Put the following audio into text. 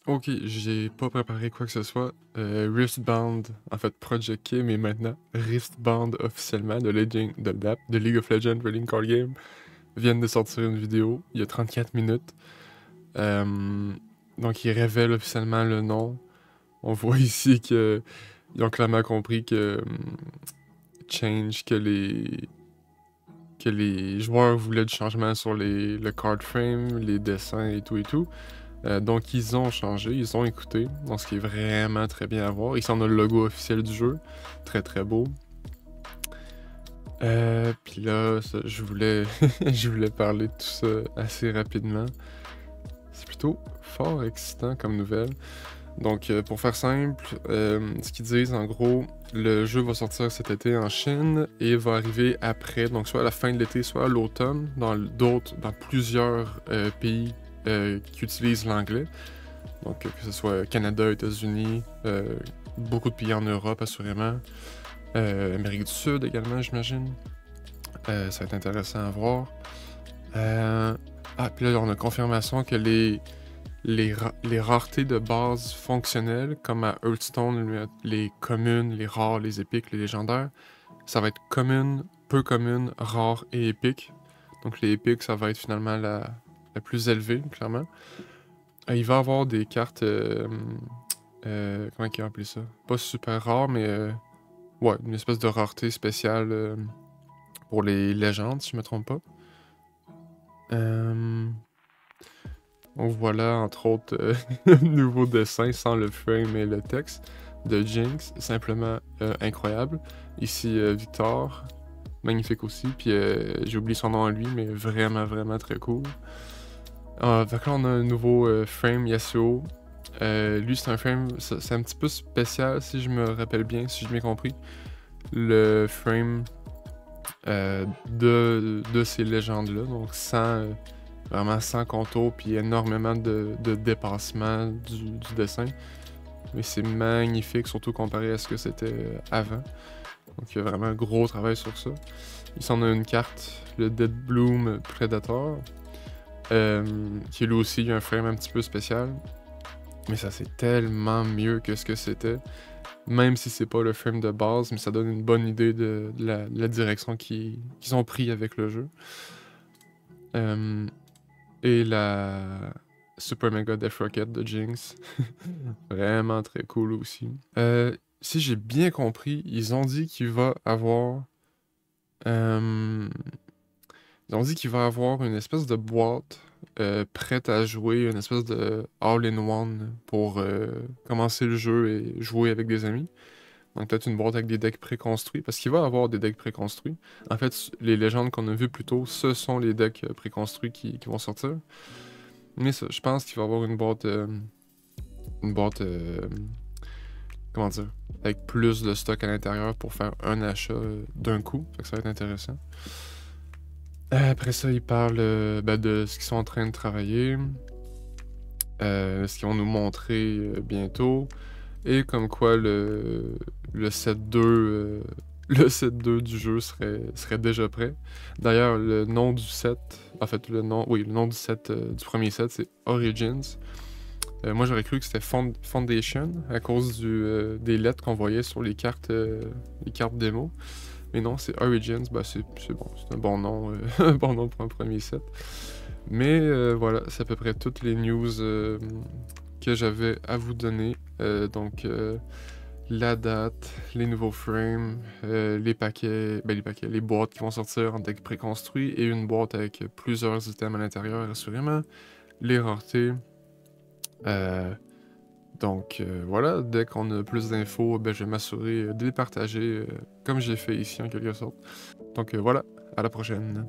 Ok, j'ai pas préparé quoi que ce soit. Riftbound, en fait Project K, mais maintenant Riftbound officiellement de League of Legends Trading Card Game viennent de sortir une vidéo il y a 34 minutes. Euh, donc ils révèlent officiellement le nom. On voit ici que ils ont clairement compris que change que les joueurs voulaient du changement sur le card frame, les dessins et tout et tout. Donc ils ont changé, ils ont écouté, donc ce qui est vraiment très bien à voir. Ici on a le logo officiel du jeu, très très beau. Puis là, je voulais, je voulais parler de tout ça assez rapidement. C'est plutôt fort excitant comme nouvelle. Donc pour faire simple, ce qu'ils disent en gros, le jeu va sortir cet été en Chine et va arriver après, donc soit à la fin de l'été, soit à l'automne, dans plusieurs pays qui utilisent l'anglais. Donc, que ce soit Canada, États-Unis, beaucoup de pays en Europe, assurément. Amérique du Sud également, j'imagine. Ça va être intéressant à voir. Puis là, on a confirmation que les raretés de base fonctionnelles, comme à Hearthstone, les communes, les rares, les épiques, les légendaires, ça va être commune, peu commune, rare et épique. Donc, les épiques, ça va être finalement la plus élevée, clairement. Il va y avoir des cartes. Comment ils ont appelé ça? Pas super rare, mais ouais, une espèce de rareté spéciale pour les légendes, si je me trompe pas. Donc voilà, entre autres, nouveau dessin sans le frame et le texte de Jinx, simplement incroyable. Ici, Victor, magnifique aussi, puis j'ai oublié son nom à lui, mais vraiment, vraiment très cool. Fait que là, on a un nouveau frame Yasuo. Lui, c'est un frame, c'est un petit peu spécial, si je me rappelle bien, si j'ai bien compris. Le frame de ces légendes-là, donc vraiment sans contour, puis énormément de dépassement du dessin. Mais c'est magnifique, surtout comparé à ce que c'était avant. Donc il y a vraiment un gros travail sur ça. Ici, on a une carte, le Dead Bloom Predator, qui lui aussi a un frame un petit peu spécial. Mais ça, c'est tellement mieux que ce que c'était. Même si c'est pas le frame de base, mais ça donne une bonne idée de la direction qu'ils ont pris avec le jeu. Et la Super Mega Death Rocket de Jinx. Vraiment très cool aussi. Si j'ai bien compris, ils ont dit qu'il va avoir. euh, Ils ont dit qu'il va avoir une espèce de boîte prête à jouer, une espèce de all-in-one pour commencer le jeu et jouer avec des amis. Donc peut-être une boîte avec des decks préconstruits, parce qu'il va avoir des decks préconstruits. En fait, les légendes qu'on a vues plus tôt, ce sont les decks préconstruits qui vont sortir. Mais ça, je pense qu'il va avoir une boîte, comment dire, avec plus de stock à l'intérieur pour faire un achat d'un coup. Fait que ça va être intéressant. Après ça, ils parlent de ce qu'ils sont en train de travailler, ce qu'ils vont nous montrer bientôt, et comme quoi le set 2, le set 2 du jeu serait déjà prêt. D'ailleurs, le nom du set, en fait, le nom du set, du premier set, c'est Origins. Moi, j'aurais cru que c'était Foundation à cause des lettres qu'on voyait sur les cartes démo. Mais non, c'est Origins, bah c'est bon, c'est un bon nom, un bon nom pour un premier set. Mais voilà, c'est à peu près toutes les news que j'avais à vous donner. Donc la date, les nouveaux frames, les paquets, les boîtes qui vont sortir en deck préconstruit et une boîte avec plusieurs items à l'intérieur, assurément, les raretés. Donc voilà, dès qu'on a plus d'infos, je vais m'assurer de les partager comme j'ai fait ici en quelque sorte. Donc voilà, à la prochaine.